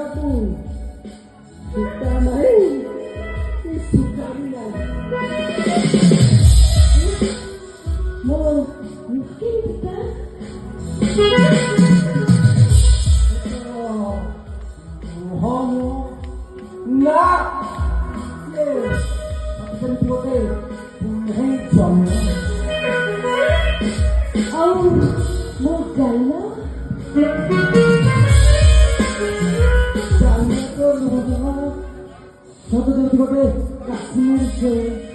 aku kita main isi kalian mau mungkin kita homo nak aku sendiri handsome mau gaya jangan itu satu dari tiga kasih